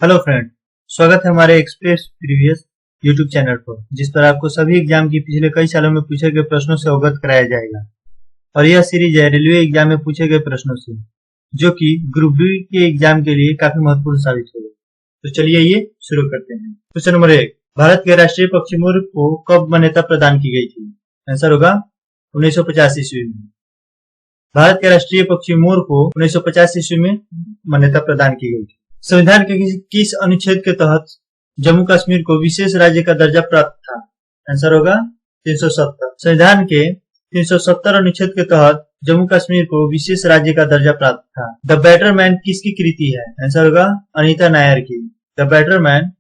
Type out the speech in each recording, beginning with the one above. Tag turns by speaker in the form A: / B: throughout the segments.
A: Hello friend, स्वागत है हमारे एक्सप्रेस प्रीवियस यूट्यूब चैनल पर, जिस पर आपको सभी एग्जाम की पिछले कई सालों में पूछे गए प्रश्नों से अवगत कराया जाएगा। और यह सीरीज है रेलवे एग्जाम में पूछे गए प्रश्नों से, जो कि ग्रुप बी के एग्जाम के लिए काफी महत्वपूर्ण साबित होगा। तो चलिए ये शुरू करते हैं। क्वेश्चन नंबर 1, भारत के राष्ट्रीय पक्षी मोर को कब मान्यता प्रदान की गई थी? आंसर होगा 1950 ईस्वी में। भारत के राष्ट्रीय पक्षी मोर को 1950 ईस्वी में मान्यता प्रदान की गई थी। संविधान के किस अनुच्छेद के तहत जम्मू कश्मीर को विशेष राज्य का दर्जा प्राप्त था? आंसर होगा 370। संविधान के 370 अनुच्छेद के तहत जम्मू कश्मीर को विशेष राज्य का दर्जा प्राप्त था। द बेटर मैन किसकी कृति है? आंसर होगा अनीता नायर की। The better man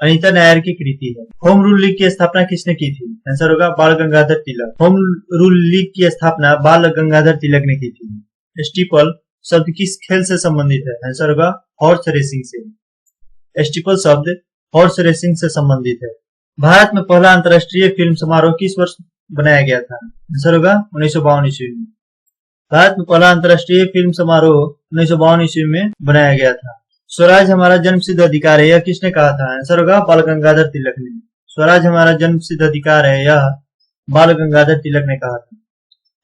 A: Anita Nair की कृति है। होम रूल लीग की स्थापना किसने की थी? आंसर होगा बाल Gangadhar Tilak. Home rule league की स्थापना बाल गंगाधर तिलक ने की थी। स्टीपल शब्द किस खेल से संबंधित है? आंसर होगा हॉर्स रेसिंग से। स्टीपल शब्द हॉर्स रेसिंग से संबंधित है। भारत में पहला अंतर्राष्ट्रीय फिल्म समारोह किस वर्ष बनाया गया था? आंसर होगा 1952 ईस्वी में। भारत में पहला अंतर्राष्ट्रीय फिल्म समारोह 1952 ईस्वी में बनाया गया था। स्वराज हमारा जन्मसिद्ध अधिकार है, यह किसने कहा था? आंसर होगा बाल गंगाधर तिलक ने। स्वराज हमारा जन्मसिद्ध अधिकार है, यह बाल गंगाधर तिलक ने कहा था।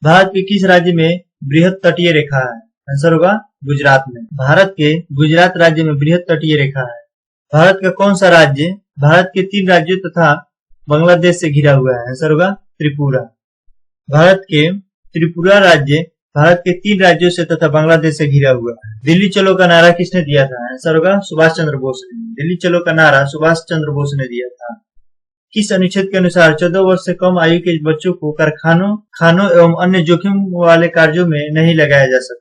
A: भारत के किस राज्य में बृहद तटीय रेखा है? आंसर होगा गुजरात में। भारत के गुजरात राज्य में बृहद तटीय रेखा है। भारत का कौन सा राज्य भारत के 3 राज्यों तथा बांग्लादेश से घिरा हुआ है? आंसर होगा त्रिपुरा। भारत के त्रिपुरा राज्य भारत के 3 राज्यों से तथा बांग्लादेश से घिरा हुआ है। दिल्ली चलो का नारा किसने दिया था? आंसर होगा सुभाष चंद्र बोस ने। दिल्ली चलो का नारा सुभाष चंद्र बोस ने दिया था। किस अनुच्छेद के अनुसार 14 वर्ष से कम आयु के बच्चों को कारखानों, खानों एवं अन्य जोखिम वाले कार्यों में नहीं लगाया जा सकता?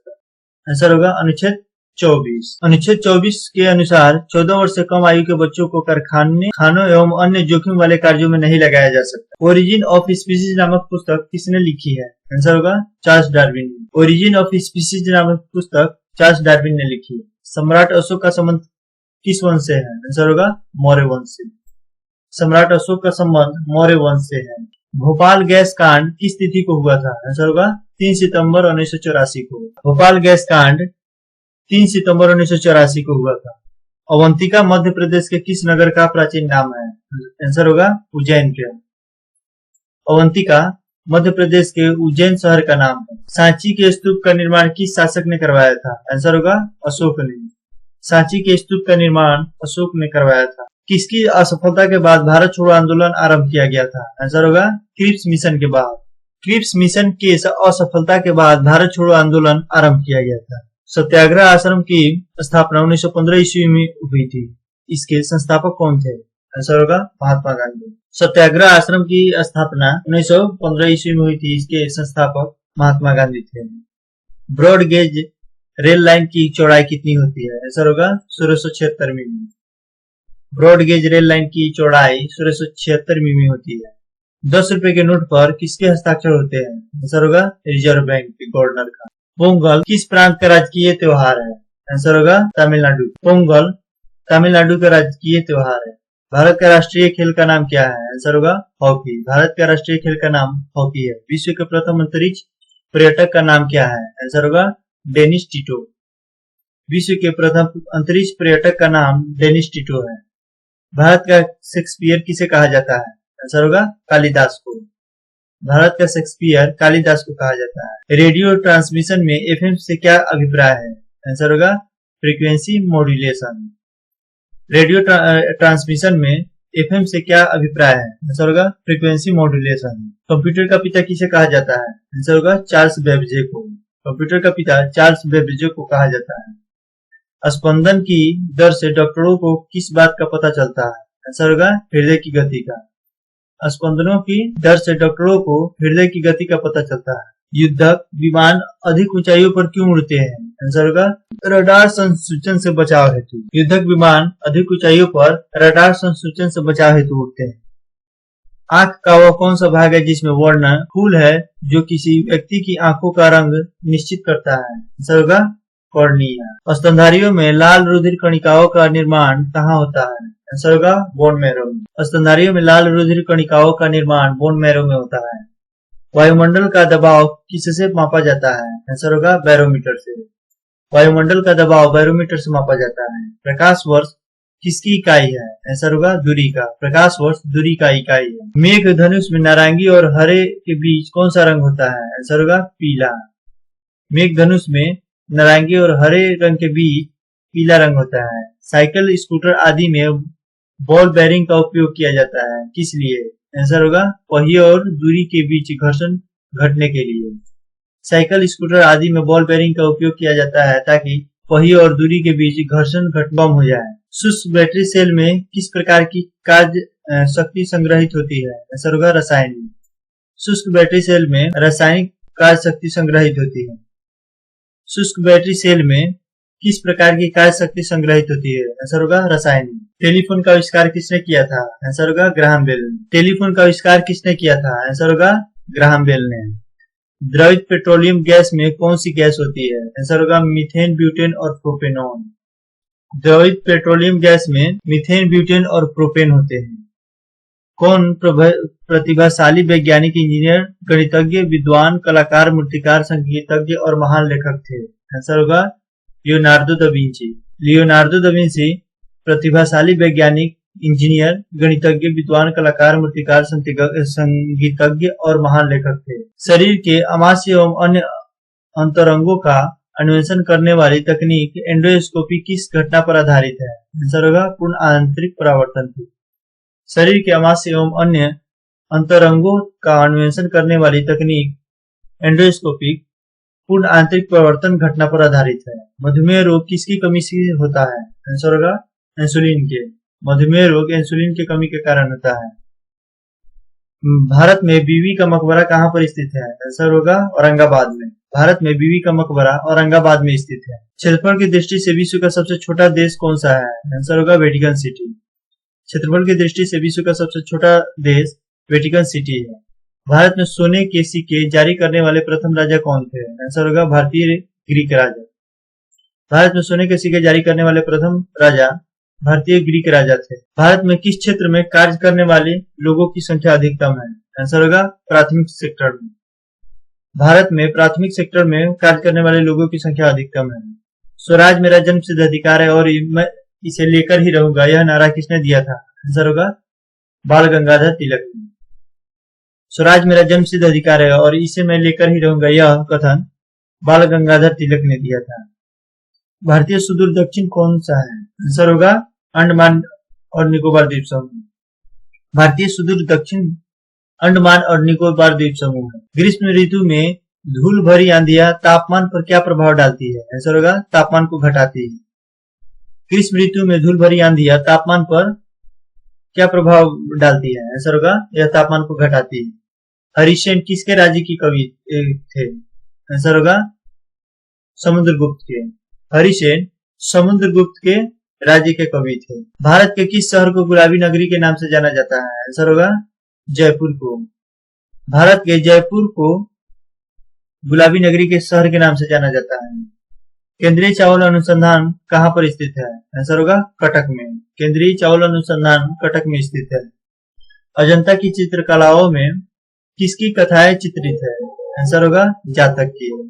A: आंसर होगा अनुच्छेद 24। अनुच्छेद 24 के अनुसार 14 वर्ष से कम आयु के बच्चों को कारखाने, खानों एवं अन्य जोखिम वाले कार्यों में नहीं लगाया जा सकता। ओरिजिन ऑफ स्पीसीज नामक पुस्तक किसने लिखी है? आंसर होगा चार्ल्स डार्विन ने। ओरिजिन ऑफ स्पीसीज नामक पुस्तक चार्ल्स डार्विन ने लिखी है। सम्राट अशोक का संबंध किस वंश से है? आंसर होगा मौर्य वंश से। सम्राट अशोक का संबंध मौर्य वंश से है। भोपाल गैस कांड किस तिथि को हुआ था? आंसर होगा 3 सितंबर 1984 को। भोपाल गैस कांड 3 सितंबर 1984 को हुआ था। अवंतिका मध्य प्रदेश के किस नगर का प्राचीन नाम है? आंसर होगा उज्जैन के। अवंतिका मध्य प्रदेश के उज्जैन शहर का नाम है। सांची के स्तूप का निर्माण किस शासक ने करवाया था? आंसर होगा अशोक ने। सांची के स्तूप का निर्माण अशोक ने करवाया था। किसकी असफलता के बाद भारत छोड़ो आंदोलन आरंभ किया गया था? आंसर होगा क्रिप्स मिशन के बाद। क्रिप्स मिशन के असफलता के बाद भारत छोड़ो आंदोलन आरंभ किया गया था। सत्याग्रह आश्रम की स्थापना 1915 ईस्वी में हुई थी। इसके संस्थापक कौन थे? आंसर होगा महात्मा गांधी। सत्याग्रह आश्रम की स्थापना 1915 ईस्वी में हुई थी। इसके संस्थापक महात्मा गांधी थे। ब्रॉड गेज रेल लाइन की चौड़ाई कितनी होती है? आंसर होगा 1676 मीमी। ब्रॉड गेज रेल लाइन की चौड़ाई 1676 मीमी होती है। 10 रुपए के नोट पर किसके हस्ताक्षर होते हैं? आंसर होगा रिजर्व बैंक के गवर्नर का। पोंगल किस प्रांत का राजकीय त्योहार है? आंसर होगा तमिलनाडु। पोंगल तमिलनाडु का राजकीय त्योहार है। भारत का राष्ट्रीय खेल का नाम क्या है? आंसर होगा हॉकी। भारत का राष्ट्रीय खेल का नाम हॉकी है। विश्व के प्रथम अंतरिक्ष पर्यटक का नाम क्या है? आंसर होगा डेनिस टिटो। विश्व के प्रथम अंतरिक्ष पर्यटक का नाम डेनिस टिटो है। भारत का शेक्सपियर किसे कहा जाता है? आंसर होगा कालिदास को। भारत का शेक्सपियर कालिदास को कहा जाता है। रेडियो ट्रांसमिशन में एफएम से क्या अभिप्राय है? आंसर होगा फ्रीक्वेंसी मॉड्यूलेशन। रेडियो ट्रांसमिशन में एफएम से क्या अभिप्राय है? आंसर होगा फ्रीक्वेंसी मॉड्यूलेशन। कंप्यूटर का पिता किसे कहा जाता है? आंसर होगा चार्ल्स बेबजे को। कंप्यूटर का पिता चार्ल्स बेबजे को कहा जाता है। स्पंदन की दर से डॉक्टरों को किस बात का पता चलता है? आंसर होगा हृदय की गति का। स्पंदनों की दर से डॉक्टरों को हृदय की गति का पता चलता है। युद्धक विमान अधिक ऊंचाइयों पर क्यों उड़ते हैं? आंसर होगा रडार संसूचन से बचाव हेतु। युद्धक विमान अधिक ऊंचाइयों पर रडार संसूचन से बचाव हेतु उड़ते हैं। आंख का वह कौन सा भाग है जिसमें वर्ण फूल है जो किसी व्यक्ति की आंखों का रंग निश्चित करता है? आंसर होगा कॉर्निया। स्तनधारियों में लाल रुधिर कणिकाओं का निर्माण कहाँ होता है? आंसर होगा बोन मैरो में। स्तनधारियों में लाल रुधिर कणिकाओं का निर्माण बोन मैरो में होता है। वायुमंडल का दबाव किससे मापा जाता है? आंसर होगा बैरोमीटर से। वायुमंडल का दबाव बैरोमीटर से मापा जाता है। प्रकाश वर्ष किसकी इकाई है? आंसर होगा दूरी का। प्रकाश वर्ष दूरी का इकाई है। मेघ धनुष में नारंगी और हरे के बीच कौन सा रंग होता है? आंसर होगा पीला। मेघ धनुष में नारंगी और हरे रंग के बीच पीला रंग होता है। साइकिल, स्कूटर आदि में बॉल बेयरिंग का उपयोग किया जाता है, किस लिए? आंसर होगा पहिए और दूरी के बीच घर्षण घटने के लिए। साइकिल, स्कूटर आदि में बॉल बेयरिंग का उपयोग किया जाता है ताकि पहिए और दूरी के बीच घर्षण कम हो जाए। शुष्क बैटरी सेल में किस प्रकार की कार्य शक्ति संग्रहित होती है? आंसर होगा रासायनिक। शुष्क बैटरी सेल में रासायनिक कार्य शक्ति संग्रहित होती है। शुष्क बैटरी सेल में किस प्रकार की कार्य शक्ति संग्रहित होती है? आंसर होगा रासायनिक। टेलीफोन का आविष्कार किसने किया था? आंसर होगा ग्राहम बेल ने। टेलीफोन का आविष्कार किसने किया था? आंसर होगा ग्राहम बेल ने। द्रवित पेट्रोलियम गैस में कौन सी गैस होती है? आंसर होगा मीथेन, ब्यूटेन और प्रोपेनॉन। द्रवित पेट्रोलियम गैस में मीथेन, ब्यूटेन और प्रोपेन होते हैं। कौन प्रतिभाशाली वैज्ञानिक, इंजीनियर, गणितज्ञ, विद्वान, कलाकार, मूर्तिकार, संगीतज्ञ और महान लेखक थे? आंसर होगा Leonardo da Vinci. Leonardo da Vinci प्रतिभाशाली वैज्ञानिक, इंजीनियर, गणितज्ञ, विद्वान, कलाकार, मूर्तिकार, संगीतज्ञ और महान लेखक थे। शरीर के अमाशय एवं अन्य अंतरंगों का अन्वेषण करने वाली तकनीक एंडोस्कोपी किस घटना पर आधारित है? आंसर होगा पूर्ण आंतरिक परावर्तन थी। शरीर के अमाशय एवं अन्य अंतरंगों का अन्वेषण करने वाली तकनीक एंडोस्कोपी पूर्ण आंतरिक परिवर्तन घटना पर आधारित है। मधुमेह रोग किसकी कमी से होता है? आंसर होगा इंसुलिन के। मधुमेह रोग इंसुलिन की कमी के कारण होता है। भारत में बीबी का मकबरा कहाँ पर स्थित है? आंसर होगा औरंगाबाद में। भारत में बीबी का मकबरा औरंगाबाद में स्थित है। क्षेत्रफल की दृष्टि से विश्व का सबसे छोटा देश कौन सा है? आंसर होगा वेटिकन सिटी। क्षेत्रफल की दृष्टि से विश्व का सबसे छोटा देश वेटिकन सिटी है। भारत में सोने के सिक्के जारी करने वाले प्रथम राजा कौन थे? आंसर होगा भारतीय ग्रीक राजा। भारत में सोने के सिक्के जारी करने वाले प्रथम राजा भारतीय ग्रीक राजा थे। भारत में किस क्षेत्र में कार्य करने वाले लोगों की संख्या अधिकतम है? आंसर होगा प्राथमिक सेक्टर में। भारत में प्राथमिक सेक्टर में कार्य करने वाले लोगों की संख्या अधिकतम है। स्वराज मेरा जन्मसिद्ध अधिकार है और मैं इसे लेकर ही रहूंगा, यह नारा किसने दिया था? आंसर होगा बाल गंगाधर तिलक ने। स्वराज मेरा जन्मसिद्ध अधिकार है और इसे मैं लेकर ही रहूंगा, यह कथन बाल गंगाधर तिलक ने दिया था। भारतीय सुदूर दक्षिण कौन सा है? आंसर होगा अंडमान और निकोबार द्वीप समूह। भारतीय सुदूर दक्षिण अंडमान और निकोबार द्वीप समूह है। ग्रीष्म ऋतु में धूल भरी आंधियां तापमान पर क्या प्रभाव डालती है? आंसर होगा तापमान को घटाती है। ग्रीष्म ऋतु में धूल भरी आंधियां तापमान पर क्या प्रभाव डालती है? आंसर होगा यह तापमान को घटाती है। हरिसेन किसके राज्य की कवि थे? आंसर होगा समुद्रगुप्त के। हरिसेन समुद्रगुप्त के राज्य के कवि थे। भारत के किस शहर को गुलाबी नगरी के नाम से जाना जाता है? आंसर होगा जयपुर को। भारत के जयपुर को गुलाबी नगरी के शहर के नाम से जाना जाता है। केंद्रीय चावल अनुसंधान कहाँ पर स्थित है? आंसर होगा कटक में। केंद्रीय चावल अनुसंधान कटक में स्थित है। अजंता की चित्रकलाओं में किसकी कथाएं चित्रित है? आंसर होगा जातक की।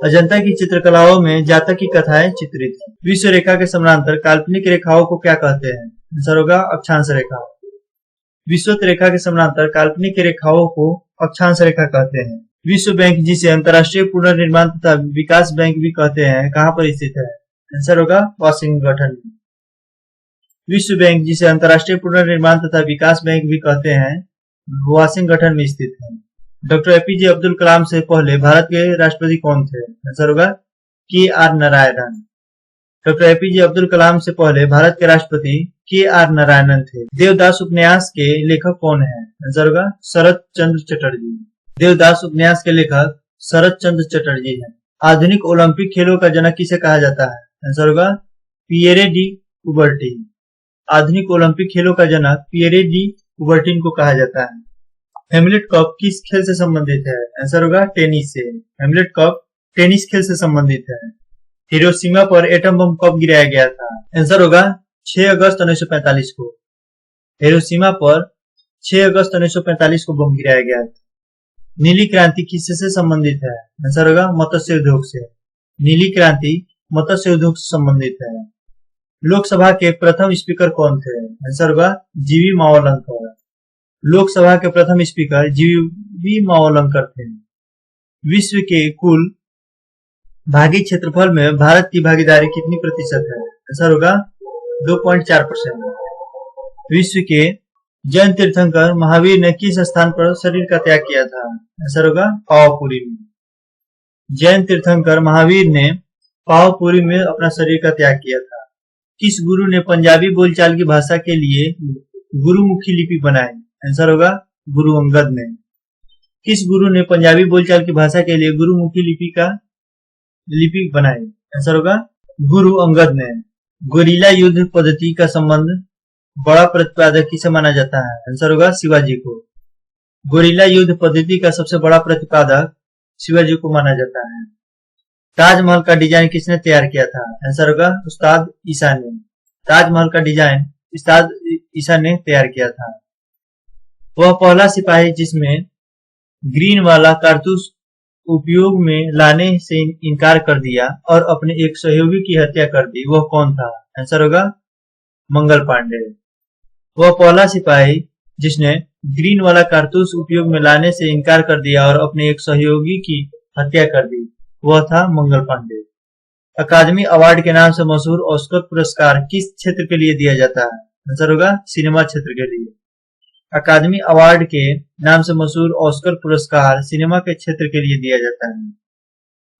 A: अजंता की चित्रकलाओं में जातक की कथाएं चित्रित है। विश्व रेखा के समानांतर काल्पनिक रेखाओं को क्या कहते हैं? आंसर होगा अक्षांश रेखा। विषुवत रेखा के समानांतर काल्पनिक रेखाओं को अक्षांश रेखा कहते हैं। विश्व बैंक, जिसे अंतर्राष्ट्रीय पुनर्निर्माण तथा विकास बैंक भी कहते हैं, कहाँ पर स्थित है? आंसर होगा वाशिंगटन में। विश्व बैंक, जिसे अंतर्राष्ट्रीय पुनर्निर्माण तथा विकास बैंक भी कहते हैं, वाशिंगटन में स्थित है। डॉक्टर एपीजे अब्दुल कलाम से पहले भारत के राष्ट्रपति कौन थे? आंसर होगा K R. Narayanan. Doctor APJ Abdul Kalam से पहले भारत के राष्ट्रपति के.आर. नारायणन थे। देवदास उपन्यास के लेखक कौन है? आंसर होगा शरत चंद्र चटर्जी। देवदास उपन्यास के लेखक शरत चंद्र चटर्जी हैं। आधुनिक ओलंपिक खेलों का जनक किसे कहा जाता है? आंसर होगा पियरे डी कुबर्टिन। आधुनिक ओलंपिक खेलों का जनक पियरे डी कुबर्टिन को कहा जाता है। हेमलेट कप किस खेल से संबंधित है? आंसर होगा टेनिस से। हेमलेट कप टेनिस खेल से संबंधित है। हिरोशिमा पर एटम बम कब गिराया गया था? आंसर होगा 6 अगस्त 1945 को। हिरोशिमा पर 6 अगस्त 1945 को बम गिराया गया था। नीली क्रांति किससे संबंधित है? आंसर होगा मत्स्य उद्योग से। नीली क्रांति मत्स्य उद्योग से संबंधित है। लोकसभा के प्रथम स्पीकर कौन थे? आंसर होगा जीवी मावलंकर। लोकसभा के प्रथम स्पीकर जीवी मावलंकर थे। विश्व के कुल भागी क्षेत्रफल में भारत की भागीदारी कितनी प्रतिशत है? आंसर होगा 2.4%। विश्व के जैन तीर्थंकर महावीर ने किस स्थान पर शरीर का त्याग किया था? आंसर होगा पावापुरी में। जैन तीर्थंकर महावीर ने पावापुरी में अपना शरीर का त्याग किया था। किस गुरु ने पंजाबी बोलचाल की भाषा के लिए गुरुमुखी लिपि बनाई? आंसर होगा गुरु अंगद ने। किस गुरु ने पंजाबी बोलचाल की भाषा के लिए गुरुमुखी लिपि बनाई? आंसर होगा गुरु अंगद ने। गोरिल्ला युद्ध पद्धति का संबंध बड़ा प्रतिपादक किसे माना जाता है? आंसर होगा शिवाजी को। गोरिल्ला युद्ध पद्धति का सबसे बड़ा प्रतिपादक शिवाजी को माना जाता है। ताजमहल का डिजाइन किसने तैयार किया था? आंसर होगा उस्ताद ईसा ने। ताजमहल का डिजाइन उस्ताद ईसा ने तैयार किया था। वह पहला सिपाही जिसमें ग्रीन वाला कारतूस उपयोग में लाने से इनकार कर दिया और अपने एक सहयोगी की हत्या कर दी, वह कौन था? आंसर होगा मंगल पांडे। वह पहला सिपाही जिसने ग्रीन वाला कारतूस उपयोग में लाने से इनकार कर दिया और अपने एक सहयोगी की हत्या कर दी, वह था मंगल पांडे। अकादमी अवार्ड के नाम से मशहूर ऑस्कर पुरस्कार किस क्षेत्र के लिए दिया जाता है? आंसर होगा सिनेमा क्षेत्र के लिए। अकादमी अवार्ड के नाम से मशहूर ऑस्कर पुरस्कार सिनेमा के क्षेत्र के लिए दिया जाता है।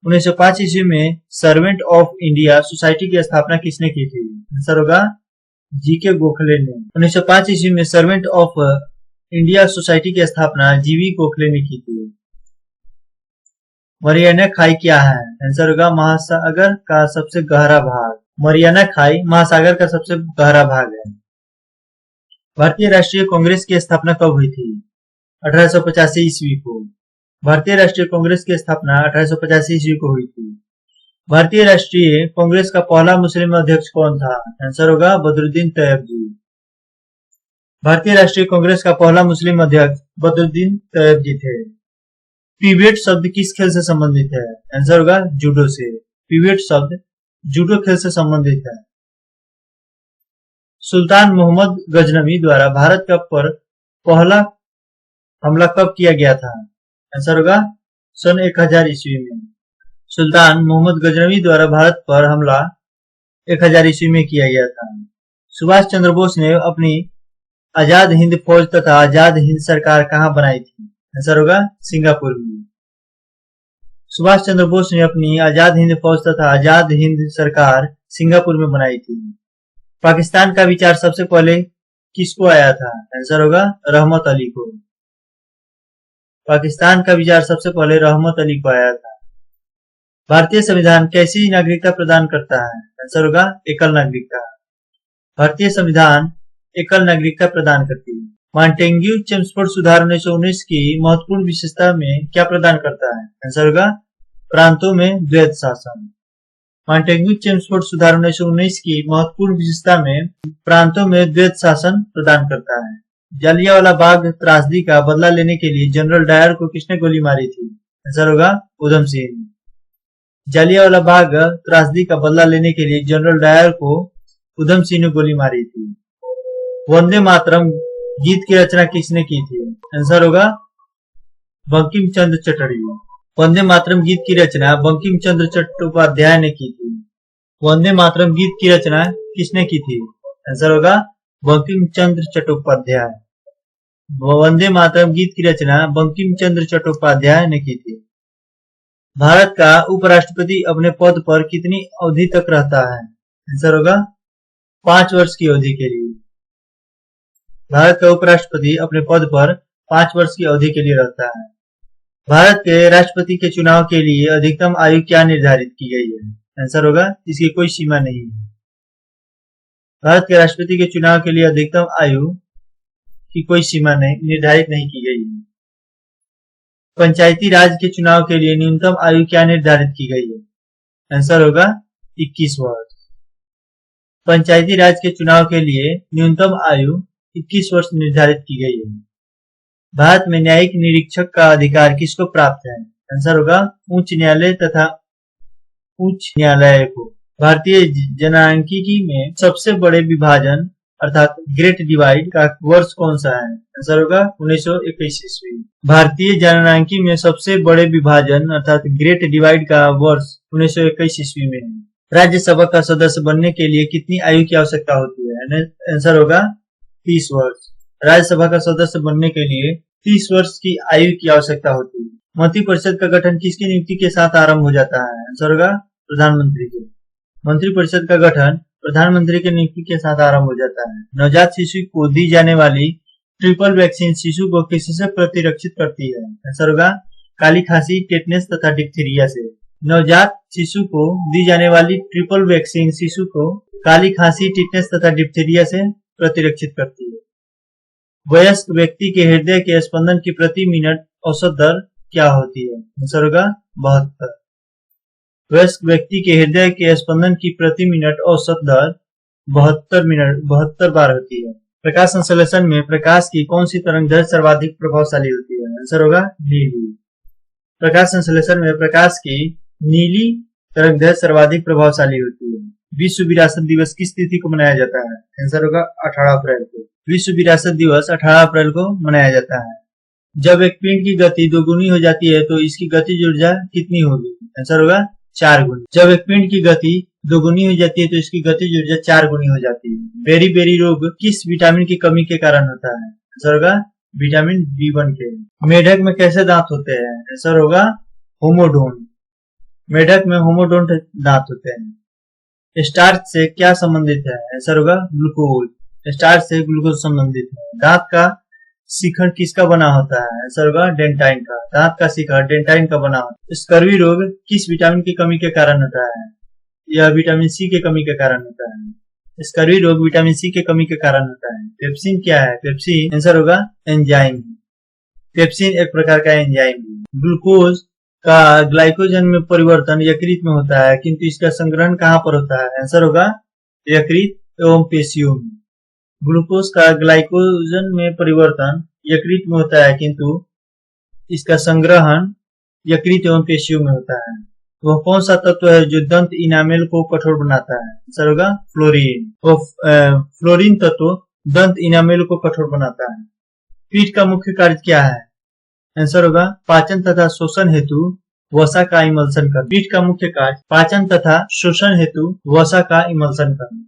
A: 1905 ईस्वी में सर्वेंट ऑफ इंडिया सोसाइटी की स्थापना किसने की थी? आंसर होगा जीके गोखले ने। 1905 ईस्वी में सर्वेंट ऑफ इंडिया सोसाइटी की स्थापना जीवी गोखले ने की थी। मरियाना खाई क्या है? आंसर होगा महासागर का सबसे गहरा भाग। मरियाना खाई महासागर का सबसे गहरा भाग है। भारतीय राष्ट्रीय कांग्रेस की स्थापना कब हुई थी? 1885 ईस्वी को। भारतीय राष्ट्रीय कांग्रेस की स्थापना 1885 ईस्वी को हुई थी। भारतीय राष्ट्रीय कांग्रेस का पहला मुस्लिम अध्यक्ष कौन था? आंसर होगा बदरुद्दीन तैयब जी। भारतीय राष्ट्रीय कांग्रेस का पहला मुस्लिम अध्यक्ष बदरुद्दीन तैयब जी थे। पिवेट शब्द किस खेल से संबंधित है? आंसर होगा जूडो से। पिवेट शब्द जूडो खेल से संबंधित है। सुल्तान मोहम्मद गजनवी द्वारा भारत पर पहला हमला कब किया गया था? आंसर होगा सन 1000 ईस्वी में। सुल्तान मोहम्मद गजनवी द्वारा भारत पर हमला 1000 ईस्वी में किया गया था। सुभाष चंद्र बोस ने अपनी आजाद हिंद फौज तथा आजाद हिंद सरकार कहां बनाई थी? आंसर होगा सिंगापुर में। सुभाष चंद्र बोस ने अपनी आजाद हिंद फौज तथा आजाद हिंद सरकार सिंगापुर में बनाई थी। पाकिस्तान का विचार सबसे पहले किसको आया था? आंसर होगा रहमत अली को। पाकिस्तान का विचार सबसे पहले रहमत अली को आया था। भारतीय संविधान कैसी नागरिकता प्रदान करता है? आंसर होगा एकल नागरिकता। भारतीय संविधान एकल नागरिकता प्रदान करती है। मॉन्टेग्यू चेम्सफोर्ड सुधार 1919 की महत्वपूर्ण विशेषता में क्या प्रदान करता है? आंसर होगा प्रांतों में द्वैध शासन। मॉन्टेग्यू चेम्सफोर्ड सुधार 1919 की महत्वपूर्ण विशेषता में प्रांतों में द्वैध शासन प्रदान करता है। जलियांवाला बाग त्रासदी का बदला लेने के लिए जनरल डायर को किसने गोली मारी थी? आंसर होगा उधम सिंह। जलियांवाला बाग त्रासदी का बदला लेने के लिए जनरल डायर को उधम सिंह ने गोली मारी थी। वंदे मातरम गीत की रचना किसने की थी? आंसर होगा बंकिम चंद्र चटर्जी। वंदे मातरम गीत की रचना बंकिम चंद्र चट्टोपाध्याय ने की थी। वंदे मातरम गीत की रचना किसने की थी? आंसर होगा बंकिम चंद्र चट्टोपाध्याय। वंदे मातरम गीत की रचना बंकिम चंद्र चट्टोपाध्याय ने की थी। भारत का उपराष्ट्रपति अपने पद पर कितनी अवधि तक रहता है? आंसर होगा 5 वर्ष की अवधि के लिए। भारत का उपराष्ट्रपति अपने पद पर 5 वर्ष की अवधि के लिए रहता है। भारत के राष्ट्रपति के चुनाव के लिए अधिकतम आयु क्या निर्धारित की गई है? आंसर होगा इसकी कोई सीमा नहीं है। भारत के राष्ट्रपति के चुनाव के लिए अधिकतम आयु की कोई सीमा निर्धारित नहीं की गई है। पंचायती राज के चुनाव के लिए न्यूनतम आयु क्या निर्धारित की गई है? आंसर होगा 21 वर्ष। पंचायती राज के चुनाव के लिए न्यूनतम आयु 21 वर्ष निर्धारित की गई है। भारत में न्यायिक निरीक्षक का अधिकार किसको प्राप्त है? आंसर होगा उच्च न्यायालय तथा उच्च न्यायालय को। भारतीय जनसांख्यिकी में सबसे बड़े विभाजन अर्थात ग्रेट डिवाइड का वर्ष कौन सा है? आंसर होगा 1921 ईस्वी। भारतीय जनसांख्यिकी में सबसे बड़े विभाजन अर्थात ग्रेट डिवाइड का वर्ष 1921 ईस्वी में है। राज्यसभा का सदस्य बनने के लिए कितनी आयु की आवश्यकता होती है? आंसर होगा 30 वर्ष। राज्यसभा का सदस्य बनने के लिए 30 वर्ष की आयु की आवश्यकता होती है। मंत्रिपरिषद का गठन किसकी नियुक्ति के साथ आरंभ हो जाता है? आंसर होगा प्रधानमंत्री के। मंत्रिपरिषद का गठन प्रधानमंत्री की नियुक्ति के साथ आरंभ हो जाता है। नवजात शिशु को दी जाने वाली ट्रिपल वैक्सीन शिशु को किससे प्रतिरक्षित करती है? आंसर होगा काली खांसी, टेटनस तथा डिप्थीरिया से। नवजात शिशु को दी जाने वाली ट्रिपल वैक्सीन शिशु को काली खांसी, टेटनस तथा डिप्थीरिया से प्रतिरक्षित करती है। वयस्क व्यक्ति के हृदय के स्पंदन की प्रति मिनट औसत दर क्या होती है? आंसर होगा 72। वयस्क व्यक्ति के हृदय के स्पंदन की प्रति मिनट औसत दर 72 बार होती है। प्रकाश संश्लेषण में प्रकाश की कौन सी तरंगदैर्घ्य सर्वाधिक प्रभावशाली होती है? आंसर होगा नीली। प्रकाश संश्लेषण में प्रकाश की नीली तरंगदैर्घ्य सर्वाधिक प्रभावशाली होती है। विश्व विरासत दिवस किस तिथि को मनाया जाता है? आंसर होगा 18 अप्रैल को। विश्व विरासत दिवस 18 अप्रैल को मनाया जाता है। जब एक पिंड की गति दोगुनी हो जाती है तो इसकी गतिज ऊर्जा कितनी होगी? आंसर होगा 4 गुनी। जब एक पिंड की गति दोगुनी हो जाती है तो इसकी गतिज ऊर्जा 4 गुनी हो जाती है। बेरी बेरी रोग किस विटामिन की कमी के कारण होता है? आंसर होगा विटामिन B1 के। मेढक में कैसे दांत होते हैं? आंसर होगा होमोडोन। मेढक में होमोडोन दांत होते हैं। स्टार्च से क्या संबंधित है? आंसर होगा ग्लूकोज। स्टार्च से ग्लूकोज संबंधित है। दांत का शिखर किसका बना होता है? आंसर होगा डेंटाइन का। दांत का शिखर डेंटाइन का बना होता है। स्कर्वी रोग किस विटामिन की कमी के कारण होता है? यह विटामिन सी के कमी के कारण होता है। स्कर्वी रोग विटामिन सी के कमी के कारण होता है। पेप्सिन क्या है? पेप्सिन आंसर होगा एंजाइम। पेप्सिन एक प्रकार का एंजाइम है। ग्लूकोज का ग्लाइकोजन में परिवर्तन यकृत में होता है, किंतु इसका संग्रहण कहाँ पर होता है? आंसर होगा यकृत एवं पेशियों में। ग्लूकोज का ग्लाइकोजन में परिवर्तन यकृत में होता है, किंतु इसका संग्रहण यकृत एवं पेशियों में होता है। वह कौन सा तत्व है जो दंत इनामेल को कठोर बनाता है? आंसर होगा फ्लोरीन। फ्लोरीन तत्व दंत इनामेल को कठोर बनाता है। पीठ का मुख्य कार्य क्या है? आंसर होगा पाचन तथा शोषण हेतु वसा का इमल्सन करना। पीठ का मुख्य कार्य पाचन तथा शोषण हेतु वसा का इमल्सन करना।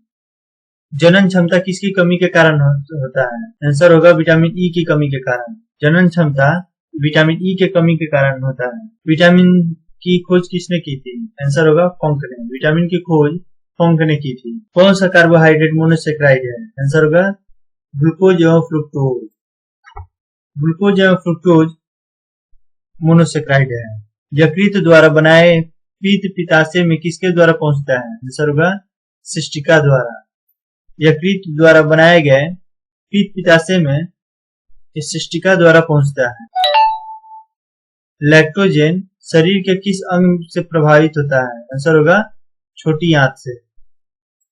A: जनन क्षमता किसकी कमी के कारण होता है? आंसर होगा विटामिन ई की कमी के कारण। जनन क्षमता विटामिन ई के कमी के कारण होता है। विटामिन की खोज किसने की थी? आंसर होगा फोंक ने। विटामिन की खोज फोंक ने की थी। कौन सा कार्बोहाइड्रेट मोनोसेक्राइड है? आंसर होगा ग्लूकोज एवं फ्रुक्टोज। ग्लूकोज एवं फ्रुक्टोज मोनोसेक्राइड है। यकृत द्वारा बनाए पीत पित्ताशय में किसके द्वारा पहुंचता है? आंसर होगा सिस्टिका द्वारा। यकृत द्वारा बनाए गए पीत पित्ताशय में सिस्टिका द्वारा पहुंचता है। लैक्टोजेन शरीर के किस अंग से प्रभावित होता है? आंसर होगा छोटी आंत से।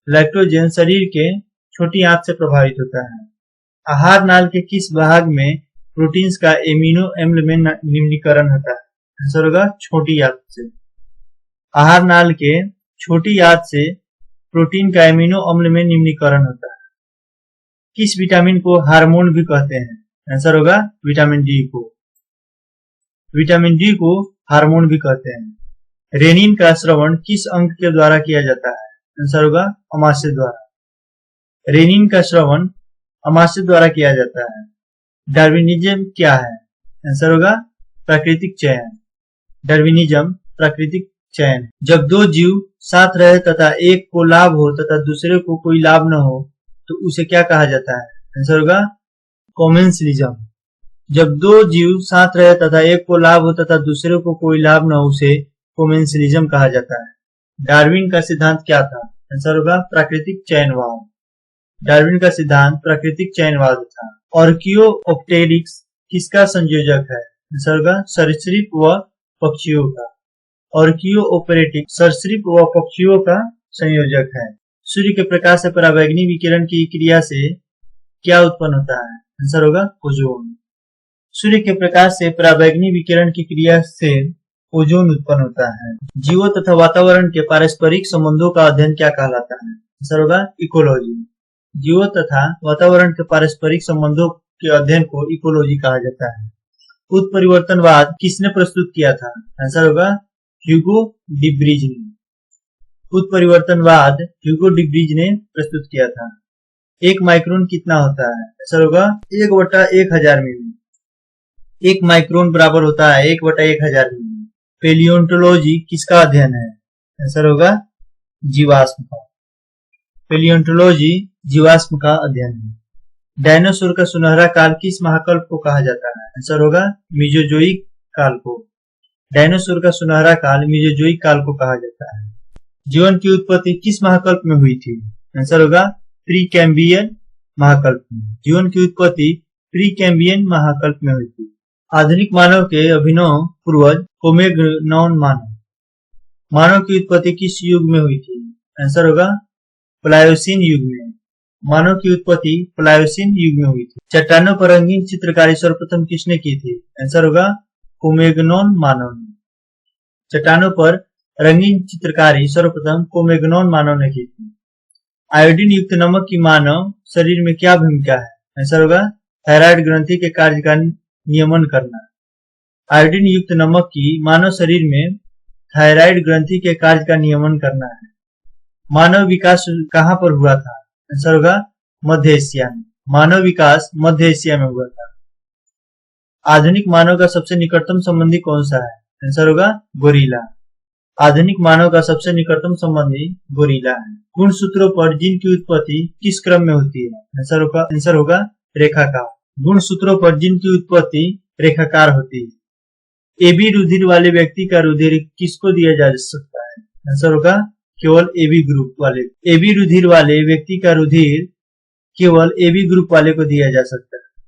A: लैक्टोजेन शरीर के छोटी आंत से प्रभावित होता है। आहार नाल के किस भाग में प्रोटीन्स का एमिनो अम्ल में निम्नीकरण होता है? आंसर होगा छोटी आंत से। आहार नाल के छोटी आंत से प्रोटीन का एमिनो अम्ल में निम्नीकरण होता है। किस विटामिन को हार्मोन भी कहते हैं? आंसर होगा विटामिन डी को। विटामिन डी को हार्मोन भी कहते हैं। रेनिन का श्रवण किस अंग के द्वारा किया जाता है? आंसर होगा अमाशय द्वारा। रेनिन का श्रवण अमाशय द्वारा किया जाता है। डार्विनिज्म क्या है? आंसर होगा प्राकृतिक चयन। डार्विनिज्म प्राकृतिक चयन। जब दो जीव साथ रहे तथा एक को लाभ हो तथा दूसरे को कोई लाभ न हो तो उसे क्या कहा जाता है? आंसर होगा कॉमेंसलिज्म। जब दो जीव साथ रहे तथा एक को लाभ हो तथा दूसरे को कोई लाभ न हो उसे कॉमेंसलिज्म कहा जाता है। डार्विन का सिद्धांत क्या था? आंसर होगा प्राकृतिक चयनवाद। डार्विन का सिद्धांत प्राकृतिक चयनवाद था। ऑर्कियोप्टेरिक्स किसका संयोजक है? आंसर होगा सरीसृप व पक्षियों का। ऑर्कियोप्टेरिक्स सरीसृप व पक्षियों का संयोजक है। सूर्य के प्रकाश से पराबैंगनी विकिरण की क्रिया से क्या उत्पन्न होता है? आंसर होगा ओजोन। सूर्य के प्रकाश से पराबैंगनी विकिरण की क्रिया से ओजोन उत्पन्न होता है। जीवों तथा वातावरण के पारस्परिक संबंधों का अध्ययन क्या कहलाता है? आंसर होगा इकोलॉजी। जीवों तथा वातावरण के पारस्परिक संबंधों के अध्ययन को इकोलॉजी कहा जाता है। उत्परिवर्तनवाद किसने प्रस्तुत किया था? आंसर होगा ह्यूगो डिब्रीज ने। उत्परिवर्तनवाद ह्यूगो डिब्रीज ने प्रस्तुत किया था। 1 माइक्रोन कितना होता है? आंसर होगा 1/1000 मिमी। 1 माइक्रोन बराबर होता है 1/1000 मिमी। पेलियोंटोलॉजी किसका अध्ययन है? आंसर होगा जीवाश्म का। पेलियोंटोलॉजी जीवाश्म का अध्ययन है। डायनासोर का सुनहरा काल किस महाकल्प को कहा जाता है? आंसर होगा मीजोजोइक काल को। डायनासोर का सुनहरा काल मीजोजोइक काल को कहा जाता है। जीवन की उत्पत्ति किस महाकल्प में हुई थी? आंसर होगा प्रीकैम्बियन महाकल्प में। जीवन की उत्पत्ति प्रीकैम्बियन महाकल्प में हुई थी। आधुनिक मानव के अभिनव पूर्वज क्रो-मैग्नोन मानव की उत्पत्ति किस युग में हुई थी? आंसर होगा प्लायोसीन युग में। मानव की उत्पत्ति प्लायोसीन युग में हुई थी। चट्टानों पर रंगीन चित्रकारी सर्वप्रथम किसने की थी? आंसर होगा क्रो-मैग्नोन मानव ने। चट्टानों पर रंगीन चित्रकारी सर्वप्रथम क्रो-मैग्नोन मानव ने की थी। आयोडीन युक्त नमक की मानव शरीर में क्या भूमिका है? आंसर होगा थायराइड ग्रंथि के कार्य का नियमन करना। आयोडीन युक्त नमक की मानव शरीर में थायराइड ग्रंथि के कार्य का नियमन करना है। मानव विकास कहाँ पर हुआ था? आंसर होगा मध्य एशिया में। मानव विकास मध्य एशिया में हुआ था। आधुनिक मानव का सबसे निकटतम संबंधी कौन सा है? आंसर होगा गोरिल्ला। आधुनिक मानव का सबसे निकटतम संबंधी गोरिल्ला है। गुणसूत्रों पर जीन की उत्पत्ति किस क्रम में होती है? आंसर होगा रेखाकार। गुणसूत्रों पर जीन की उत्पत्ति रेखाकार होती है। एबी रुधिर वाले व्यक्ति का रुधिर किसको दिया जा सकता है? आंसर होगा केवल एबी ग्रुप वाले। एबी रुधिर वाले व्यक्ति का रुधिर केवल एबी ग्रुप वाले को दिया जा सकता है।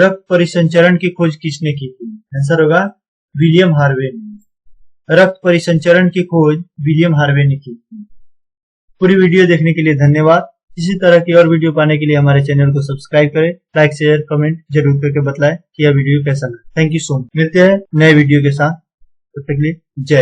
A: रक्त परिसंचरण की खोज किसने की थी? आंसर होगा विलियम हार्वे ने। रक्त परिसंचरण की खोज विलियम हार्वे ने की थी। पूरी वीडियो देखने के लिए धन्यवाद। इसी तरह की और वीडियो पाने के लिए हमारे चैनल को सब्सक्राइब करें, लाइक शेयर कमेंट जरूर करके बताएं कि यह वीडियो कैसा लगा। Thank you so much. मिलते हैं नए वीडियो के साथ, तब तक के लिए जय।